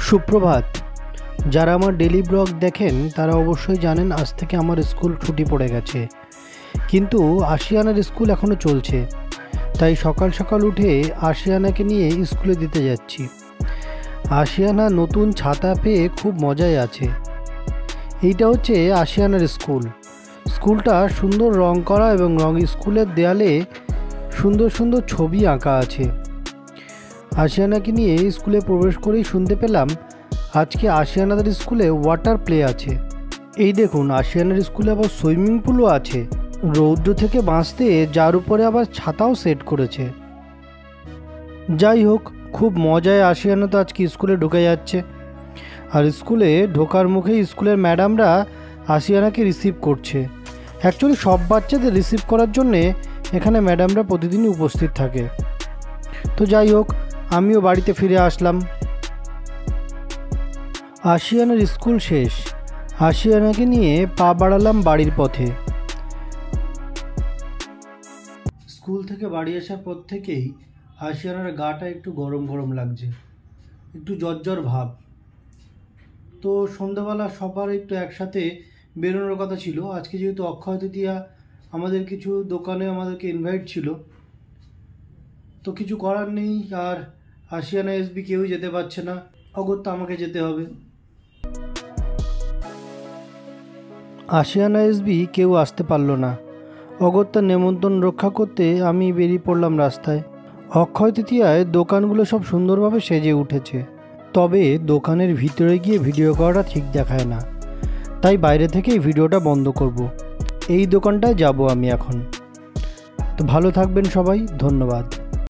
সুপ্রভাত। যারা আমার ডেলি ব্লগ দেখেন তারা অবশ্যই জানেন আজ থেকে আমার স্কুল ছুটি পড়ে গেছে, কিন্তু আশিয়ানার স্কুল এখনও চলছে। তাই সকাল সকাল উঠে আশিয়ানাকে নিয়ে স্কুলে দিতে যাচ্ছি। আশিয়ানা নতুন ছাতা পেয়ে খুব মজায় আছে। এইটা হচ্ছে আশিয়ানার স্কুল। স্কুলটা সুন্দর রং করা এবং স্কুলের দেয়ালে সুন্দর সুন্দর ছবি আঁকা আছে। আশিয়ানাকে নিয়ে স্কুলে প্রবেশ করেই শুনতে পেলাম আজকে আশিয়ানাদের স্কুলে ওয়াটার প্লে আছে। এই দেখুন, আশিয়ানার স্কুলে আবার সুইমিং পুলও আছে। রৌদ্র থেকে বাঁচতে যার উপরে আবার ছাতাও সেট করেছে। যাই হোক, খুব মজায় আশিয়ানা তো আজকে স্কুলে ঢুকে যাচ্ছে। আর স্কুলে ঢোকার মুখেই স্কুলের ম্যাডামরা আশিয়ানাকে রিসিভ করছে। অ্যাকচুয়ালি সব বাচ্চাদের রিসিভ করার জন্যে এখানে ম্যাডামরা প্রতিদিনই উপস্থিত থাকে। তো যাই হোক, আমিও বাড়িতে ফিরে আসলাম। আশিয়ানার স্কুল শেষ। আশিয়ানাকে নিয়ে পা বাড়ালাম বাড়ির পথে। স্কুল থেকে বাড়ি আসার পর থেকেই আশিয়ানার গাটা একটু গরম গরম লাগছে, একটু জ্বর ভাব। তো সন্ধ্যাবেলা সবার একটু একসাথে বেরোনোর কথা ছিল। আজকে যেহেতু অক্ষয় তৃতীয়া, আমাদের কিছু দোকানে আমাদেরকে ইনভাইট ছিল, তো কিছু করার নেই। আর আশিয়ানা এসবি কেউই যেতে পারছে না, অগত্যা আমাকে যেতে হবে। আশিয়ানা এসবি কেউ আসতে পারলো না। অগত্যা নেমন্তন্ন রক্ষা করতে আমি বেরিয়ে পড়লাম রাস্তায়। অক্ষয় তৃতীয়ায় দোকানগুলো সব সুন্দরভাবে সেজে উঠেছে, তবে দোকানের ভিতরে গিয়ে ভিডিও করাটা ঠিক দেখায় না, তাই বাইরে থেকেই ভিডিওটা বন্ধ করব। এই দোকানটায় যাব আমি এখন। তো ভালো থাকবেন সবাই, ধন্যবাদ।